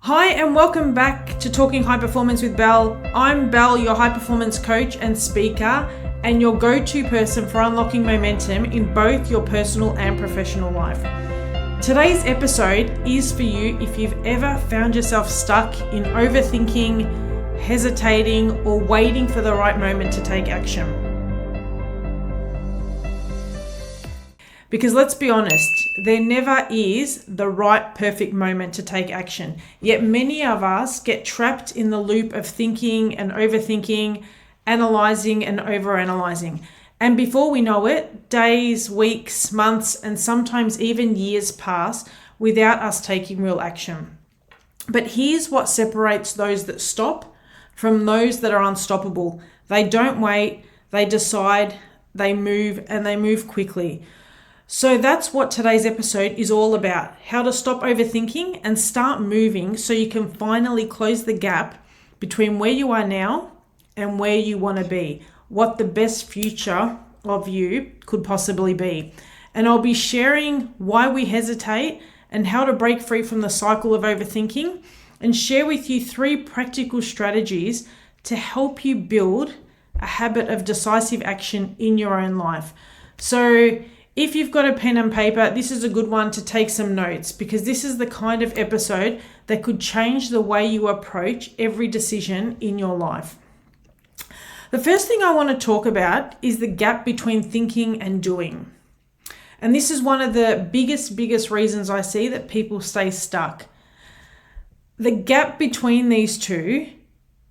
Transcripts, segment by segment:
Hi and welcome back to Talking High Performance with Belle. I'm Belle, your high performance coach and speaker, and your go-to person for unlocking momentum in both your personal and professional life. Today's episode is for you if you've ever found yourself stuck in overthinking, hesitating, or waiting for the right moment to take action. Because let's be honest, there never is the right perfect moment to take action. Yet many of us get trapped in the loop of thinking and overthinking, analyzing and overanalyzing. And before we know it, days, weeks, months, and sometimes even years pass without us taking real action. But here's what separates those that stop from those that are unstoppable. They don't wait, they decide, they move, and they move quickly. So that's what today's episode is all about, how to stop overthinking and start moving so you can finally close the gap between where you are now and where you want to be, what the best future of you could possibly be. And I'll be sharing why we hesitate and how to break free from the cycle of overthinking and share with you 3 practical strategies to help you build a habit of decisive action in your own life. So if you've got a pen and paper, this is a good one to take some notes because this is the kind of episode that could change the way you approach every decision in your life. The first thing I want to talk about is the gap between thinking and doing. And this is one of the biggest reasons I see that people stay stuck. The gap between these two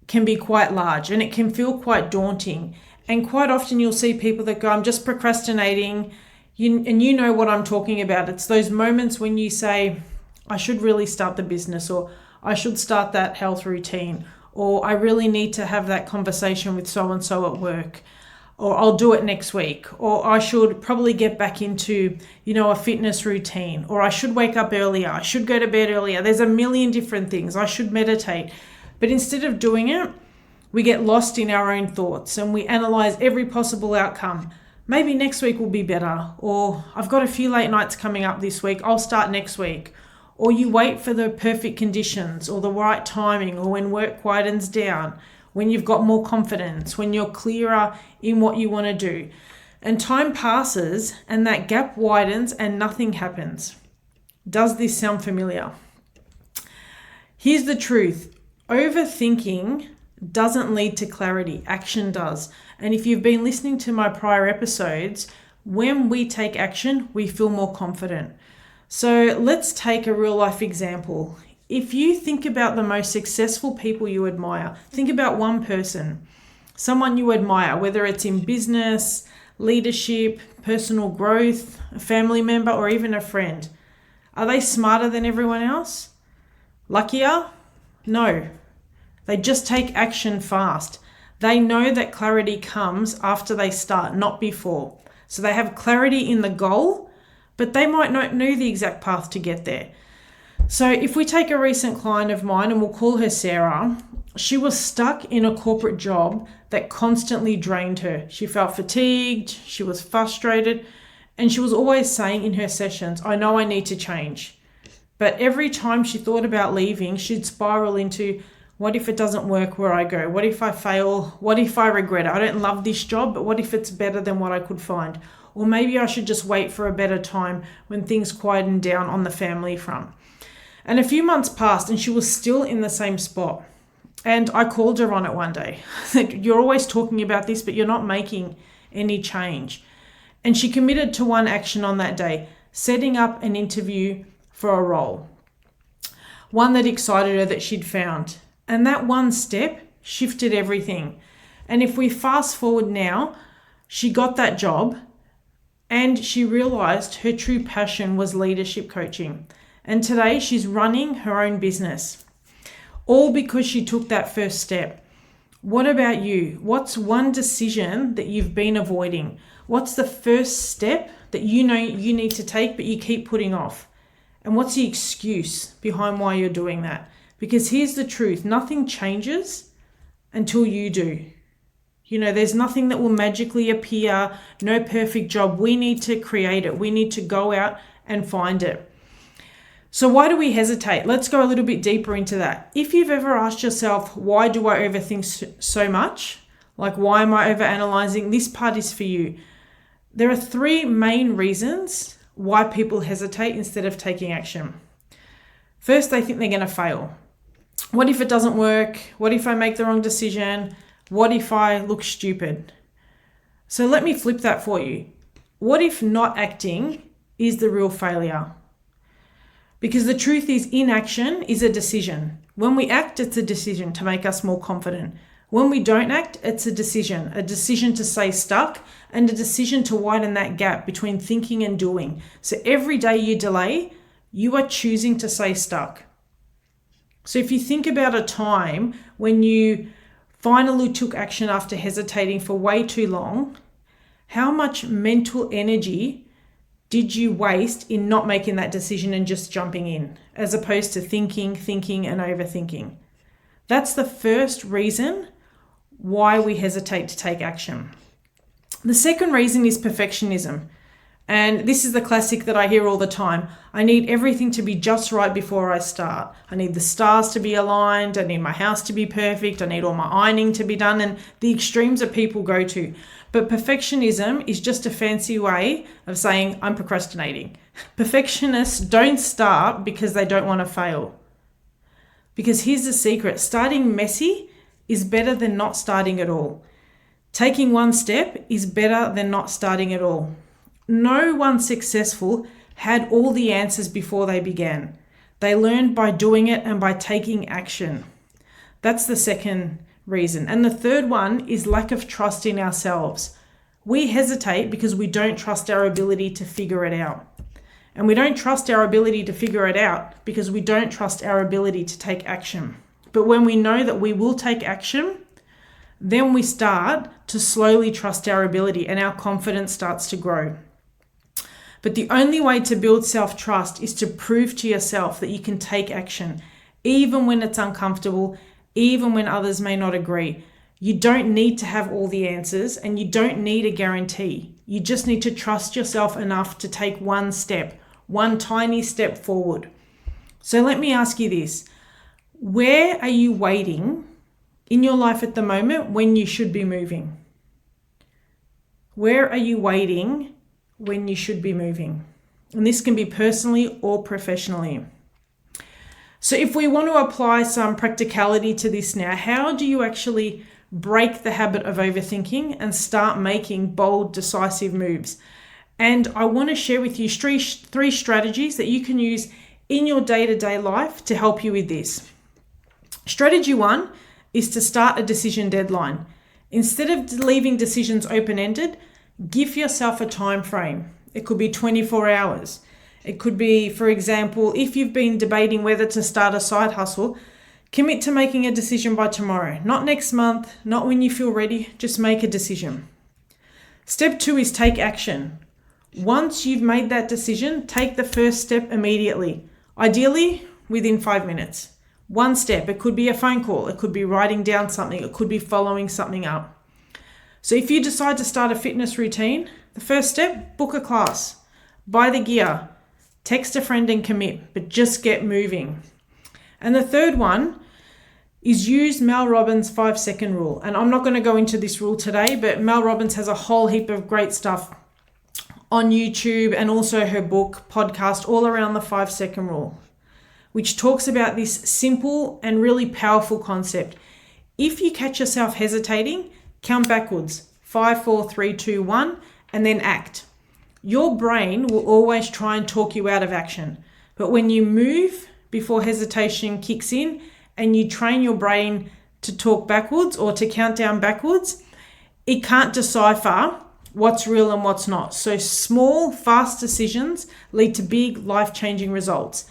can be quite large and it can feel quite daunting. And quite often you'll see people that go, I'm just procrastinating. You know what I'm talking about. It's those moments when you say, I should really start the business, or I should start that health routine, or I really need to have that conversation with so-and-so at work, or I'll do it next week, or I should probably get back into, a fitness routine, or I should wake up earlier, I should go to bed earlier. There's a million different things. I should meditate. But instead of doing it, we get lost in our own thoughts and we analyze every possible outcome. Maybe next week will be better, or I've got a few late nights coming up this week, I'll start next week. Or you wait for the perfect conditions or the right timing, or when work quietens down, when you've got more confidence, when you're clearer in what you want to do. And time passes and that gap widens and nothing happens. Does this sound familiar? Here's the truth. Overthinking doesn't lead to clarity, action does. And if you've been listening to my prior episodes, when we take action, we feel more confident. So let's take a real life example. If you think about the most successful people you admire, think about one person, someone you admire, whether it's in business, leadership, personal growth, a family member, or even a friend. Are they smarter than everyone else? Luckier? No. They just take action fast. They know that clarity comes after they start, not before. So they have clarity in the goal, but they might not know the exact path to get there. So if we take a recent client of mine, and we'll call her Sarah, she was stuck in a corporate job that constantly drained her. She felt fatigued, she was frustrated, and she was always saying in her sessions, I know I need to change. But every time she thought about leaving, she'd spiral into, what if it doesn't work where I go? What if I fail? What if I regret it? I don't love this job, but what if it's better than what I could find? Or maybe I should just wait for a better time when things quieten down on the family front. And a few months passed and she was still in the same spot. And I called her on it one day. I said, you're always talking about this, but you're not making any change. And she committed to one action on that day, setting up an interview for a role. One that excited her that she'd found. And that one step shifted everything. And if we fast forward now, she got that job and she realized her true passion was leadership coaching. And today she's running her own business, all because she took that first step. What about you? What's one decision that you've been avoiding? What's the first step that you know you need to take, but you keep putting off? And what's the excuse behind why you're doing that? Because here's the truth, nothing changes until you do. There's nothing that will magically appear, no perfect job. We need to create it. We need to go out and find it. So why do we hesitate? Let's go a little bit deeper into that. If you've ever asked yourself, why do I overthink so much? Like, why am I overanalyzing? This part is for you. There are 3 main reasons why people hesitate instead of taking action. First, they think they're going to fail. What if it doesn't work? What if I make the wrong decision? What if I look stupid? So let me flip that for you. What if not acting is the real failure? Because the truth is, inaction is a decision. When we act, it's a decision to make us more confident. When we don't act, it's a decision to stay stuck, and a decision to widen that gap between thinking and doing. So every day you delay, you are choosing to stay stuck. So if you think about a time when you finally took action after hesitating for way too long, how much mental energy did you waste in not making that decision and just jumping in, as opposed to thinking, and overthinking? That's the first reason why we hesitate to take action. The second reason is perfectionism. And this is the classic that I hear all the time. I need everything to be just right before I start. I need the stars to be aligned. I need my house to be perfect. I need all my ironing to be done. And the extremes that people go to. But perfectionism is just a fancy way of saying I'm procrastinating. Perfectionists don't start because they don't want to fail. Because here's the secret. Starting messy is better than not starting at all. Taking one step is better than not starting at all. No one successful had all the answers before they began. They learned by doing it and by taking action. That's the second reason. And the third one is lack of trust in ourselves. We hesitate because we don't trust our ability to figure it out. And we don't trust our ability to figure it out because we don't trust our ability to take action. But when we know that we will take action, then we start to slowly trust our ability and our confidence starts to grow. But the only way to build self-trust is to prove to yourself that you can take action, even when it's uncomfortable, even when others may not agree. You don't need to have all the answers and you don't need a guarantee. You just need to trust yourself enough to take one step, one tiny step forward. So let me ask you this. Where are you waiting in your life at the moment when you should be moving? Where are you waiting when you should be moving? And this can be personally or professionally. So if we want to apply some practicality to this now, how do you actually break the habit of overthinking and start making bold, decisive moves? And I want to share with you three strategies that you can use in your day-to-day life to help you with this. Strategy 1 is to start a decision deadline. Instead of leaving decisions open-ended, give yourself a time frame. It could be 24 hours. It could be, for example, if you've been debating whether to start a side hustle, commit to making a decision by tomorrow. Not next month, not when you feel ready, just make a decision. Step 2 is take action. Once you've made that decision, take the first step immediately. Ideally, within 5 minutes. One step. It could be a phone call. It could be writing down something. It could be following something up. So if you decide to start a fitness routine, the first step, book a class, buy the gear, text a friend and commit, but just get moving. And the third one is use Mel Robbins' 5-second rule. And I'm not going to go into this rule today, but Mel Robbins has a whole heap of great stuff on YouTube and also her book, podcast, all around the 5-second rule, which talks about this simple and really powerful concept. If you catch yourself hesitating, count backwards, 5, 4, 3, 2, 1, and then act. Your brain will always try and talk you out of action. But when you move before hesitation kicks in and you train your brain to talk backwards or to count down backwards, it can't decipher what's real and what's not. So small, fast decisions lead to big, life-changing results.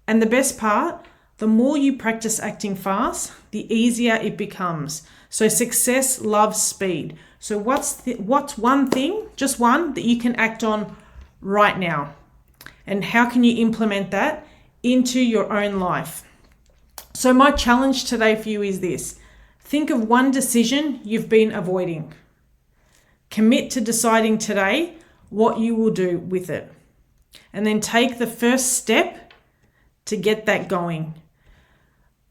And the best part, the more you practice acting fast, the easier it becomes. So success loves speed. So what's one thing, just one, that you can act on right now? And how can you implement that into your own life? So my challenge today for you is this. Think of one decision you've been avoiding. Commit to deciding today what you will do with it. And then take the first step to get that going.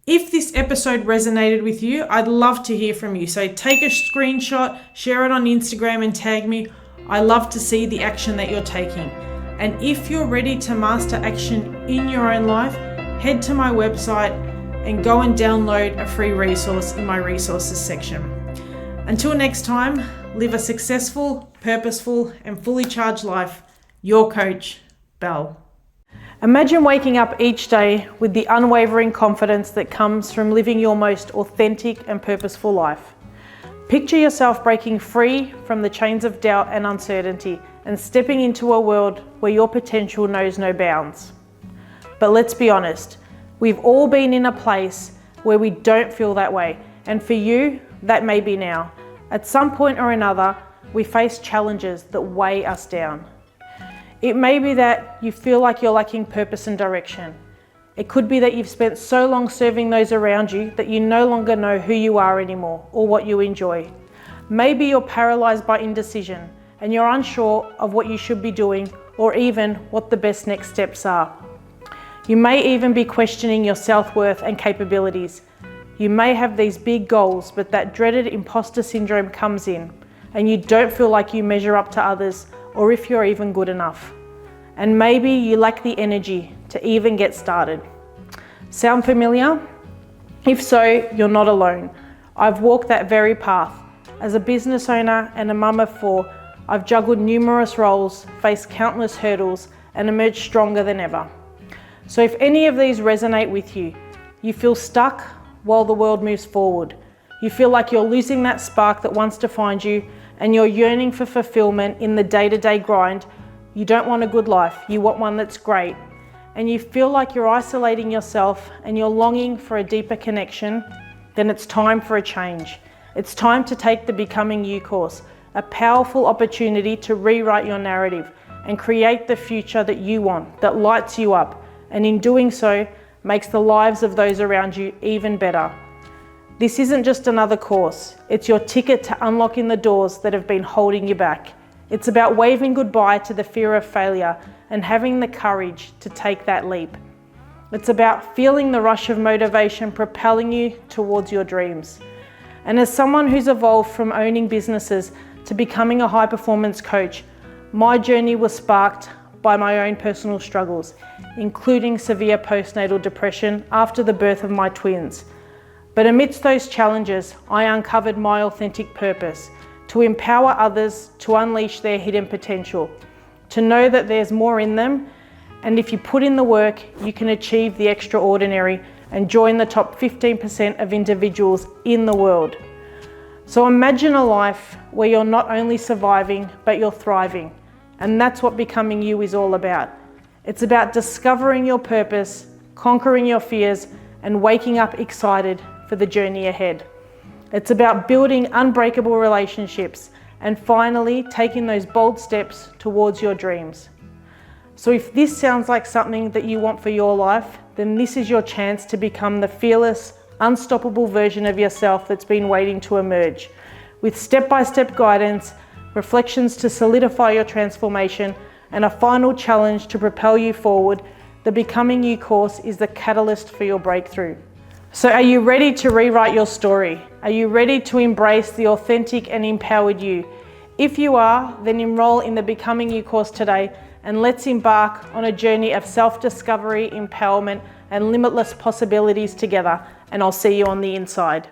If this episode resonated with you, I'd love to hear from you. So take a screenshot, share it on Instagram and tag me. I love to see the action that you're taking. And if you're ready to master action in your own life, head to my website and go and download a free resource in my resources section. Until next time, live a successful, purposeful, and fully charged life. Your coach, Belle. Imagine waking up each day with the unwavering confidence that comes from living your most authentic and purposeful life. Picture yourself breaking free from the chains of doubt and uncertainty and stepping into a world where your potential knows no bounds. But let's be honest, we've all been in a place where we don't feel that way. And for you, that may be now. At some point or another, we face challenges that weigh us down. It may be that you feel like you're lacking purpose and direction. It could be that you've spent so long serving those around you that you no longer know who you are anymore or what you enjoy. Maybe you're paralyzed by indecision and you're unsure of what you should be doing or even what the best next steps are. You may even be questioning your self-worth and capabilities. You may have these big goals, but that dreaded imposter syndrome comes in and you don't feel like you measure up to others or if you're even good enough. And maybe you lack the energy to even get started. Sound familiar? If so, you're not alone. I've walked that very path. As a business owner and a mum of 4, I've juggled numerous roles, faced countless hurdles, and emerged stronger than ever. So if any of these resonate with you, you feel stuck while the world moves forward. You feel like you're losing that spark that wants to find you, and you're yearning for fulfillment in the day-to-day grind. You don't want a good life, you want one that's great. And you feel like you're isolating yourself and you're longing for a deeper connection, then it's time for a change. It's time to take the Becoming You course, a powerful opportunity to rewrite your narrative and create the future that you want, that lights you up, and in doing so, makes the lives of those around you even better. This isn't just another course, it's your ticket to unlocking the doors that have been holding you back. It's about waving goodbye to the fear of failure and having the courage to take that leap. It's about feeling the rush of motivation propelling you towards your dreams. And as someone who's evolved from owning businesses to becoming a high-performance coach, my journey was sparked by my own personal struggles, including severe postnatal depression after the birth of my twins. But amidst those challenges, I uncovered my authentic purpose, to empower others to unleash their hidden potential, to know that there's more in them, and if you put in the work, you can achieve the extraordinary and join the top 15% of individuals in the world. So imagine a life where you're not only surviving, but you're thriving. And that's what Becoming You is all about. It's about discovering your purpose, conquering your fears, and waking up excited for the journey ahead. It's about building unbreakable relationships and finally taking those bold steps towards your dreams. So if this sounds like something that you want for your life, then this is your chance to become the fearless, unstoppable version of yourself that's been waiting to emerge. With step-by-step guidance, reflections to solidify your transformation, and a final challenge to propel you forward, the Becoming You course is the catalyst for your breakthrough. So are you ready to rewrite your story? Are you ready to embrace the authentic and empowered you? If you are, then enroll in the Becoming You course today and let's embark on a journey of self-discovery, empowerment, and limitless possibilities together. And I'll see you on the inside.